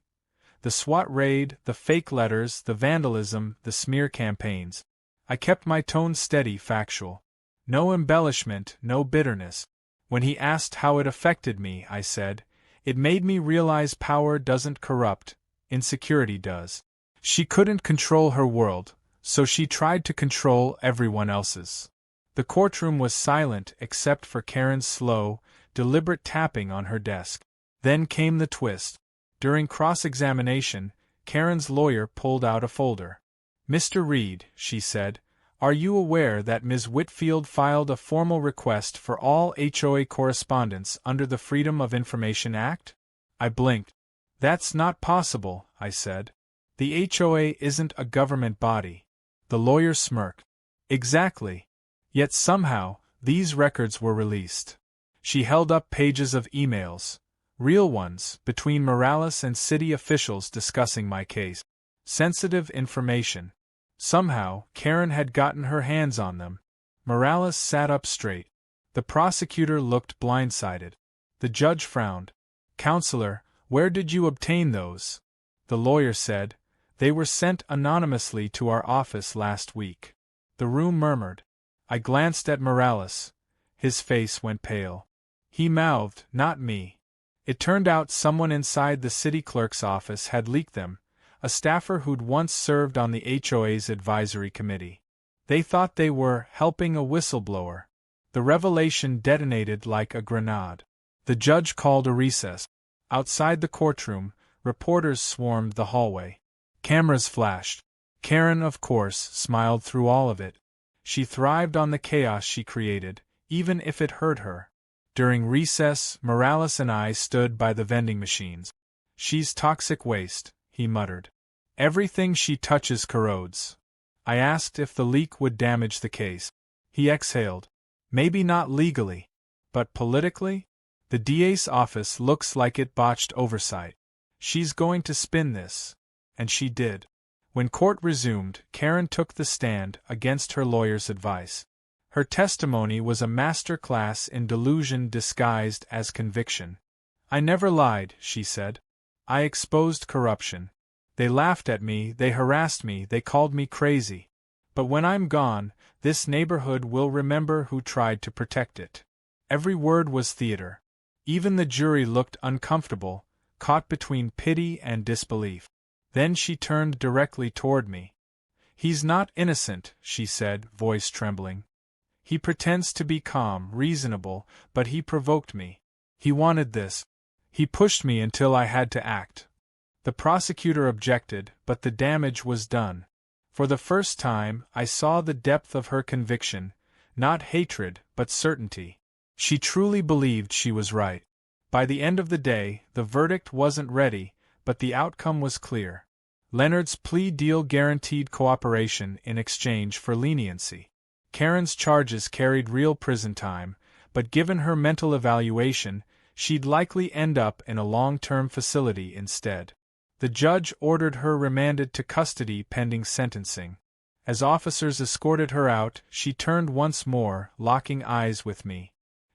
The SWAT raid, the fake letters, the vandalism, the smear campaigns. I kept my tone steady, factual. No embellishment, no bitterness. When he asked how it affected me, I said, "It made me realize power doesn't corrupt, insecurity does." She couldn't control her world, so she tried to control everyone else's. The courtroom was silent except for Karen's slow, deliberate tapping on her desk. Then came the twist. During cross-examination, Karen's lawyer pulled out a folder. "Mr. Reed," she said, "are you aware that Ms. Whitfield filed a formal request for all HOA correspondence under the Freedom of Information Act?" I blinked. "That's not possible," I said. "The HOA isn't a government body." The lawyer smirked. "Exactly. Yet somehow, these records were released." She held up pages of emails, real ones, between Morales and city officials discussing my case. Sensitive information. Somehow, Karen had gotten her hands on them. Morales sat up straight. The prosecutor looked blindsided. The judge frowned. "Counselor, where did you obtain those?" The lawyer said, "They were sent anonymously to our office last week." The room murmured. I glanced at Morales. His face went pale. He mouthed, "Not me." It turned out someone inside the city clerk's office had leaked them, a staffer who'd once served on the HOA's advisory committee. They thought they were helping a whistleblower. The revelation detonated like a grenade. The judge called a recess. Outside the courtroom, reporters swarmed the hallway. Cameras flashed. Karen, of course, smiled through all of it. She thrived on the chaos she created, even if it hurt her. During recess, Morales and I stood by the vending machines. "She's toxic waste," he muttered. "Everything she touches corrodes." I asked if the leak would damage the case. He exhaled. "Maybe not legally. But politically? The DA's office looks like it botched oversight. She's going to spin this." And she did. When court resumed, Karen took the stand against her lawyer's advice. Her testimony was a master class in delusion disguised as conviction. "I never lied," she said. "I exposed corruption. They laughed at me, they harassed me, they called me crazy. But when I'm gone, this neighborhood will remember who tried to protect it." Every word was theater. Even the jury looked uncomfortable, caught between pity and disbelief. Then she turned directly toward me. "He's not innocent," she said, voice trembling. "He pretends to be calm, reasonable, but he provoked me. He wanted this. He pushed me until I had to act." The prosecutor objected, but the damage was done. For the first time, I saw the depth of her conviction, not hatred, but certainty. She truly believed she was right. By the end of the day, the verdict wasn't ready, but the outcome was clear. Leonard's plea deal guaranteed cooperation in exchange for leniency. Karen's charges carried real prison time, but given her mental evaluation, she'd likely end up in a long-term facility instead. The judge ordered her remanded to custody pending sentencing. As officers escorted her out, she turned once more, locking eyes with me.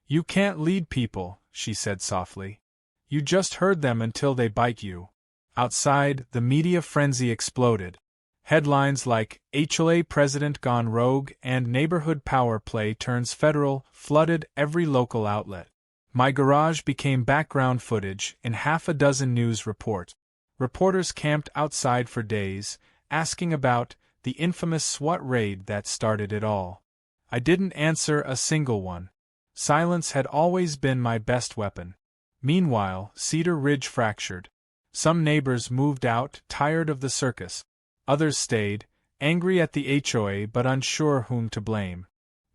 "You can't lead people," she said softly. "You just herd them until they bite you." Outside, the media frenzy exploded. Headlines like "HOA President Gone Rogue" and "Neighborhood Power Play Turns Federal" flooded every local outlet. My garage became background footage in half a dozen news reports. Reporters camped outside for days, asking about the infamous SWAT raid that started it all. I didn't answer a single one. Silence had always been my best weapon. Meanwhile, Cedar Ridge fractured. Some neighbors moved out, tired of the circus. Others stayed, angry at the HOA but unsure whom to blame.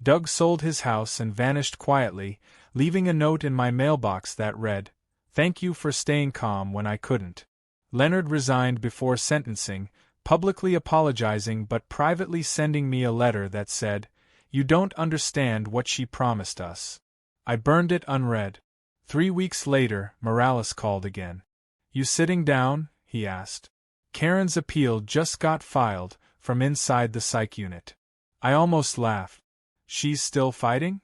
Doug sold his house and vanished quietly, leaving a note in my mailbox that read, Thank you for staying calm when I couldn't. Leonard resigned before sentencing, publicly apologizing but privately sending me a letter that said, "You don't understand what she promised us." I burned it unread. 3 weeks later, Morales called again. "You sitting down?" he asked. Karen's appeal just got filed, from inside the psych unit. I almost laughed. "She's still fighting?"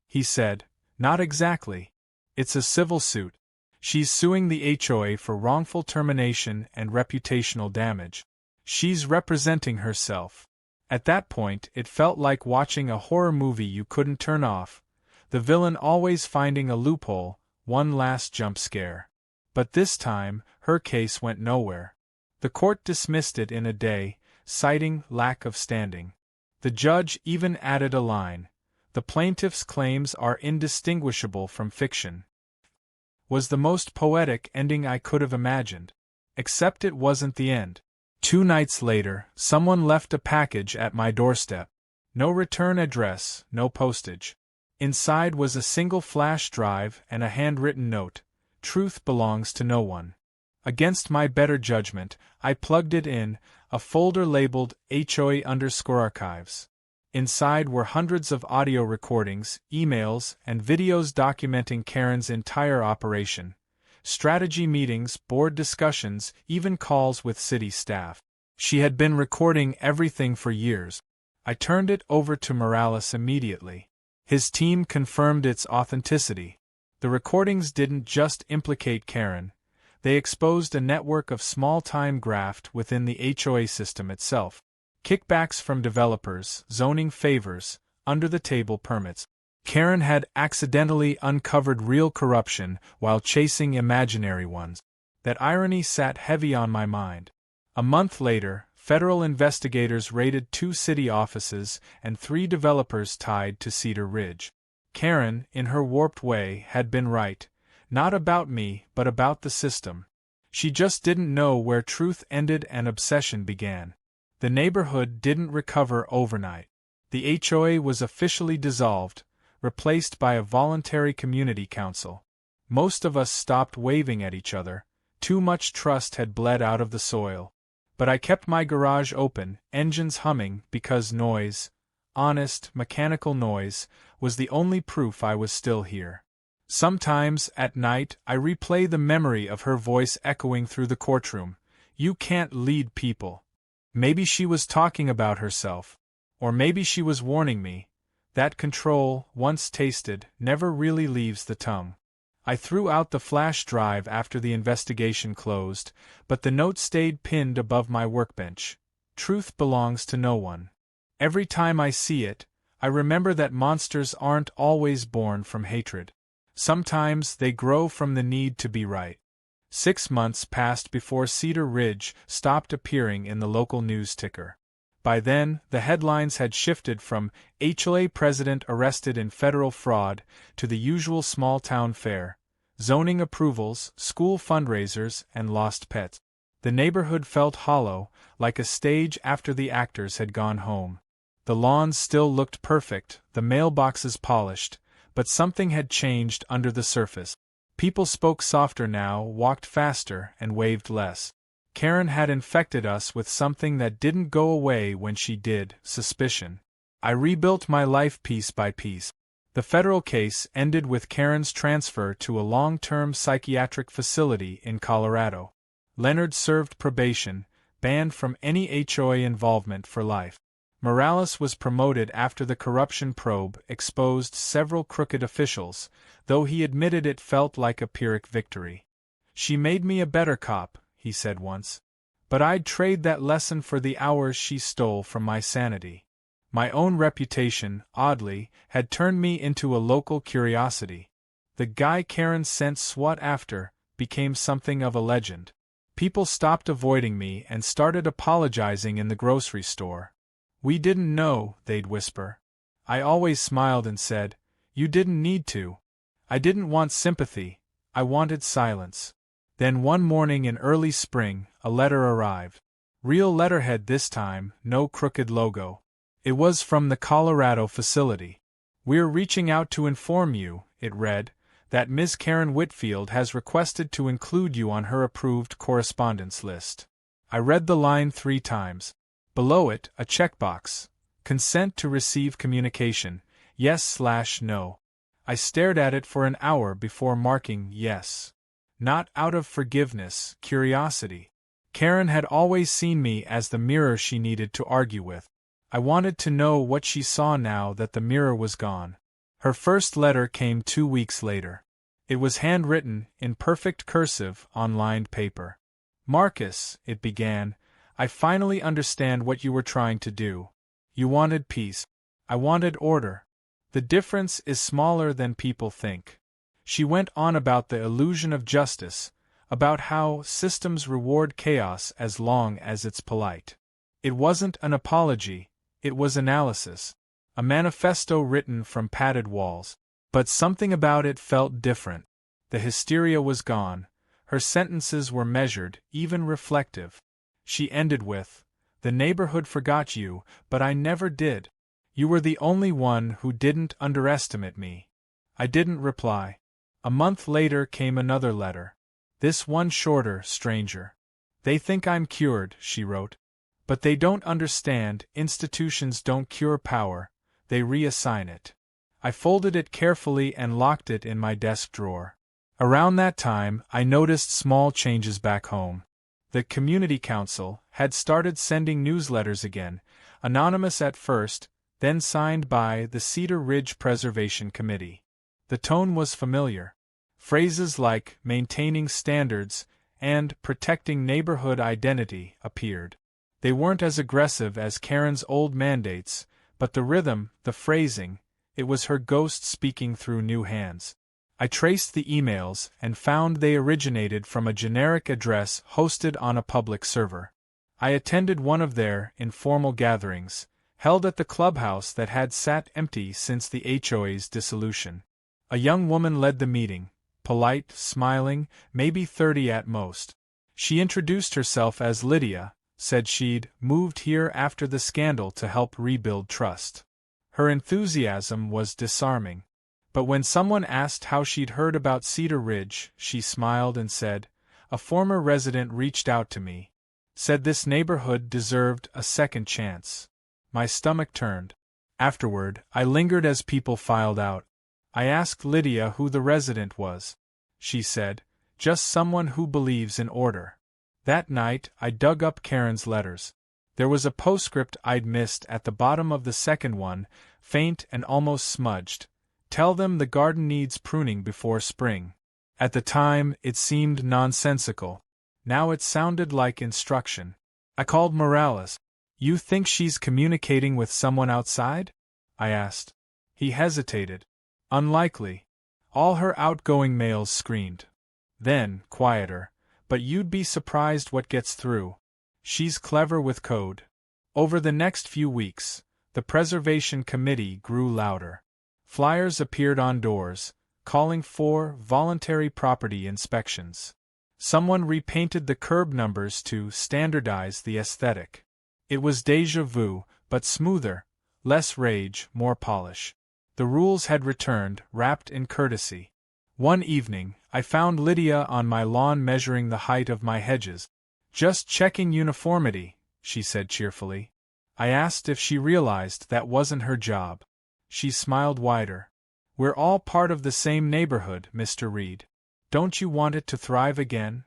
he said. "Not exactly. It's a civil suit. She's suing the HOA for wrongful termination and reputational damage. She's representing herself." At that point, it felt like watching a horror movie you couldn't turn off, the villain always finding a loophole, one last jump scare. But this time, her case went nowhere. The court dismissed it in a day, citing lack of standing. The judge even added a line: "The plaintiff's claims are indistinguishable from fiction." Was the most poetic ending I could have imagined. Except it wasn't the end. 2 nights later, someone left a package at my doorstep. No return address, no postage. Inside was a single flash drive and a handwritten note: "Truth belongs to no one." Against my better judgment, I plugged it in, a folder labeled HOA_archives. Inside were hundreds of audio recordings, emails, and videos documenting Karen's entire operation. Strategy meetings, board discussions, even calls with city staff. She had been recording everything for years. I turned it over to Morales immediately. His team confirmed its authenticity. The recordings didn't just implicate Karen. They exposed a network of small-time graft within the HOA system itself. Kickbacks from developers, zoning favors, under-the-table permits. Karen had accidentally uncovered real corruption while chasing imaginary ones. That irony sat heavy on my mind. A month later, federal investigators raided 2 city offices and 3 developers tied to Cedar Ridge. Karen, in her warped way, had been right. Not about me, but about the system. She just didn't know where truth ended and obsession began. The neighborhood didn't recover overnight. The HOA was officially dissolved, replaced by a voluntary community council. Most of us stopped waving at each other. Too much trust had bled out of the soil. But I kept my garage open, engines humming, because noise, honest, mechanical noise, was the only proof I was still here. Sometimes, at night, I replay the memory of her voice echoing through the courtroom. "You can't lead people." Maybe she was talking about herself. Or maybe she was warning me. That control, once tasted, never really leaves the tongue. I threw out the flash drive after the investigation closed, but the note stayed pinned above my workbench. "Truth belongs to no one." Every time I see it, I remember that monsters aren't always born from hatred. Sometimes they grow from the need to be right. 6 months passed before Cedar Ridge stopped appearing in the local news ticker. By then, the headlines had shifted from HOA president arrested in federal fraud to the usual small-town fare: zoning approvals, school fundraisers, and lost pets. The neighborhood felt hollow, like a stage after the actors had gone home. The lawns still looked perfect, the mailboxes polished, but something had changed under the surface. People spoke softer now, walked faster, and waved less. Karen had infected us with something that didn't go away when she did: suspicion. I rebuilt my life piece by piece. The federal case ended with Karen's transfer to a long-term psychiatric facility in Colorado. Leonard served probation, banned from any HOA involvement for life. Morales was promoted after the corruption probe exposed several crooked officials, though he admitted it felt like a Pyrrhic victory. "She made me a better cop," he said once. "But I'd trade that lesson for the hours she stole from my sanity." My own reputation, oddly, had turned me into a local curiosity. The guy Karen sent SWAT after became something of a legend. People stopped avoiding me and started apologizing in the grocery store. "We didn't know," they'd whisper. I always smiled and said, "You didn't need to." I didn't want sympathy, I wanted silence. Then one morning in early spring, a letter arrived. Real letterhead this time, no crooked logo. It was from the Colorado facility. "We're reaching out to inform you," it read, that Ms. Karen Whitfield has requested to include you on her approved correspondence list. I read the line 3 times. Below it, a checkbox. Consent to receive communication, yes/no. I stared at it for an hour before marking yes. Not out of forgiveness, curiosity. Karen had always seen me as the mirror she needed to argue with. I wanted to know what she saw now that the mirror was gone. Her first letter came 2 weeks later. It was handwritten, in perfect cursive, on lined paper. Marcus, it began, I finally understand what you were trying to do. You wanted peace. I wanted order. The difference is smaller than people think. She went on about the illusion of justice, about how systems reward chaos as long as it's polite. It wasn't an apology, it was analysis. A manifesto written from padded walls. But something about it felt different. The hysteria was gone. Her sentences were measured, even reflective. She ended with, "The neighborhood forgot you, but I never did. You were the only one who didn't underestimate me." I didn't reply. A month later came another letter. This one shorter, stranger. "They think I'm cured," she wrote. "But they don't understand, institutions don't cure power, they reassign it." I folded it carefully and locked it in my desk drawer. Around that time, I noticed small changes back home. The community council had started sending newsletters again, anonymous at first, then signed by the Cedar Ridge Preservation Committee. The tone was familiar. Phrases like maintaining standards and protecting neighborhood identity appeared. They weren't as aggressive as Karen's old mandates, but the rhythm, the phrasing, it was her ghost speaking through new hands. I traced the emails and found they originated from a generic address hosted on a public server. I attended one of their informal gatherings, held at the clubhouse that had sat empty since the HOA's dissolution. A young woman led the meeting, polite, smiling, maybe 30 at most. She introduced herself as Lydia, said she'd moved here after the scandal to help rebuild trust. Her enthusiasm was disarming. But when someone asked how she'd heard about Cedar Ridge, she smiled and said, "A former resident reached out to me. Said this neighborhood deserved a second chance." My stomach turned. Afterward, I lingered as people filed out. I asked Lydia who the resident was. She said, "Just someone who believes in order." That night, I dug up Karen's letters. There was a postscript I'd missed at the bottom of the second one, faint and almost smudged. "Tell them the garden needs pruning before spring." At the time, it seemed nonsensical. Now it sounded like instruction. I called Morales. "You think she's communicating with someone outside?" I asked. He hesitated. "Unlikely. All her outgoing mails screened." Then, quieter, "But you'd be surprised what gets through. She's clever with code." Over the next few weeks, the Preservation Committee grew louder. Flyers appeared on doors, calling for voluntary property inspections. Someone repainted the curb numbers to standardize the aesthetic. It was déjà vu, but smoother, less rage, more polish. The rules had returned, wrapped in courtesy. One evening, I found Lydia on my lawn measuring the height of my hedges. "Just checking uniformity," she said cheerfully. I asked if she realized that wasn't her job. She smiled wider. "We're all part of the same neighborhood, Mr. Reed. Don't you want it to thrive again?"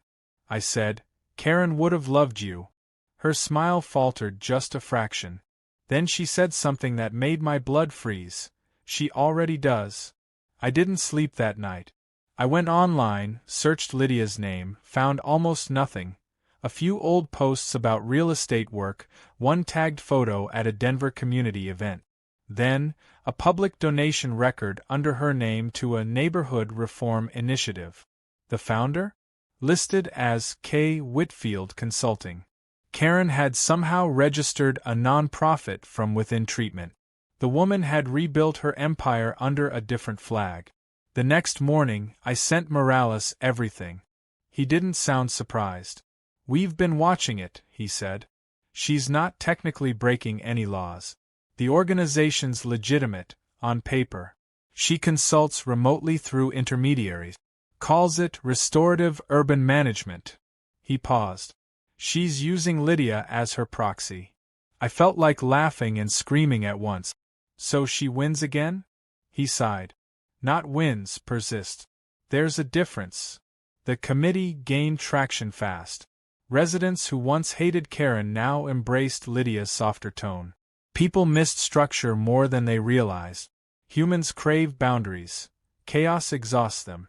I said, "Karen would have loved you." Her smile faltered just a fraction. Then she said something that made my blood freeze. "She already does." I didn't sleep that night. I went online, searched Lydia's name, found almost nothing. A few old posts about real estate work, one tagged photo at a Denver community event. Then, a public donation record under her name to a neighborhood reform initiative. The founder? Listed as K. Whitfield Consulting. Karen had somehow registered a nonprofit from within treatment. The woman had rebuilt her empire under a different flag. The next morning, I sent Morales everything. He didn't sound surprised. "We've been watching it," he said. "She's not technically breaking any laws. The organization's legitimate, on paper. She consults remotely through intermediaries. Calls it restorative urban management. He paused. She's using Lydia as her proxy. I felt like laughing and screaming at once. So she wins again? He sighed. Not wins, persist. There's a difference. The committee gained traction fast. Residents who once hated Karen now embraced Lydia's softer tone. People missed structure more than they realized. Humans crave boundaries. Chaos exhausts them.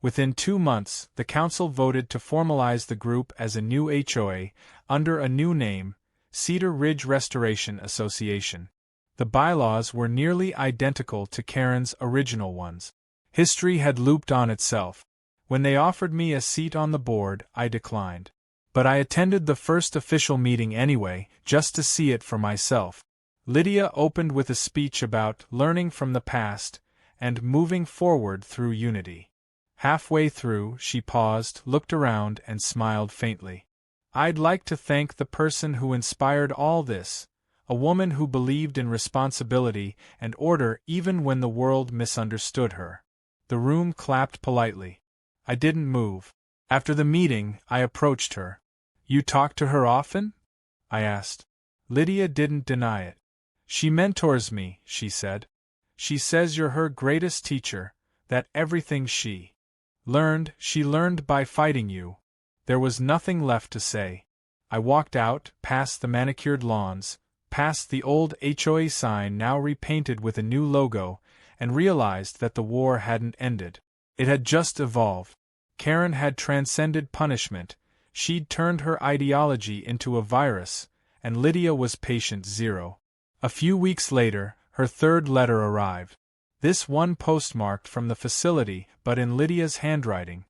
Within 2 months, the council voted to formalize the group as a new HOA, under a new name, Cedar Ridge Restoration Association. The bylaws were nearly identical to Karen's original ones. History had looped on itself. When they offered me a seat on the board, I declined. But I attended the first official meeting anyway, just to see it for myself. Lydia opened with a speech about learning from the past and moving forward through unity. Halfway through, she paused, looked around, and smiled faintly. I'd like to thank the person who inspired all this, a woman who believed in responsibility and order even when the world misunderstood her. The room clapped politely. I didn't move. After the meeting, I approached her. You talk to her often? I asked. Lydia didn't deny it. She mentors me, she said. She says you're her greatest teacher, that everything she learned by fighting you. There was nothing left to say. I walked out, past the manicured lawns, past the old HOA sign now repainted with a new logo, and realized that the war hadn't ended. It had just evolved. Karen had transcended punishment, she'd turned her ideology into a virus, and Lydia was patient zero. A few weeks later, her third letter arrived. This one postmarked from the facility, but in Lydia's handwriting.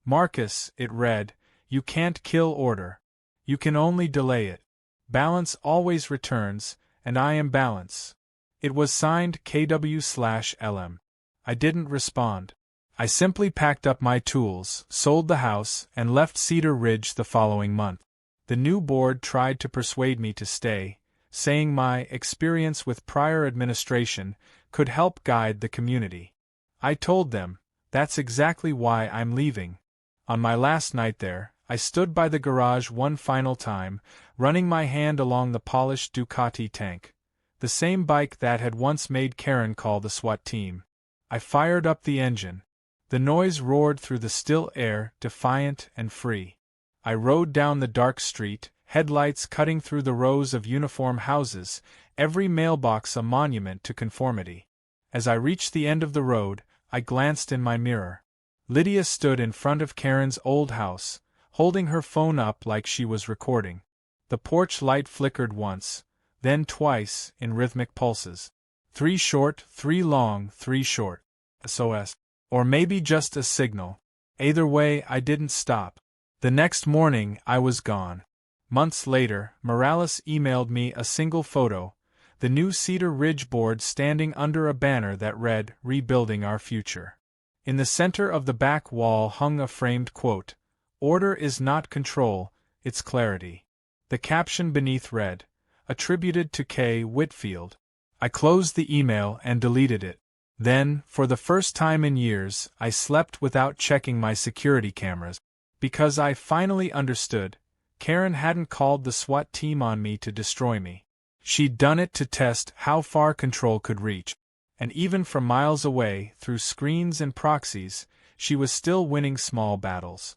Marcus, it read, you can't kill order. You can only delay it. Balance always returns, and I am balance. It was signed KW/LM. I didn't respond. I simply packed up my tools, sold the house, and left Cedar Ridge the following month. The new board tried to persuade me to stay, saying my experience with prior administration could help guide the community. I told them, that's exactly why I'm leaving. On my last night there, I stood by the garage one final time, running my hand along the polished Ducati tank, the same bike that had once made Karen call the SWAT team. I fired up the engine. The noise roared through the still air, defiant and free. I rode down the dark street, headlights cutting through the rows of uniform houses, every mailbox a monument to conformity. As I reached the end of the road, I glanced in my mirror. Lydia stood in front of Karen's old house, holding her phone up like she was recording. The porch light flickered once, then twice, in rhythmic pulses. 3 short, 3 long, 3 short. SOS. Or maybe just a signal. Either way, I didn't stop. The next morning, I was gone. Months later, Morales emailed me a single photo, the new Cedar Ridge board standing under a banner that read, Rebuilding Our Future. In the center of the back wall hung a framed quote, Order is not control, it's clarity. The caption beneath read, Attributed to K. Whitfield. I closed the email and deleted it. Then, for the first time in years, I slept without checking my security cameras. Because I finally understood, Karen hadn't called the SWAT team on me to destroy me. She'd done it to test how far control could reach. And even from miles away, through screens and proxies, she was still winning small battles.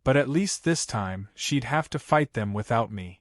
But at least this time, she'd have to fight them without me.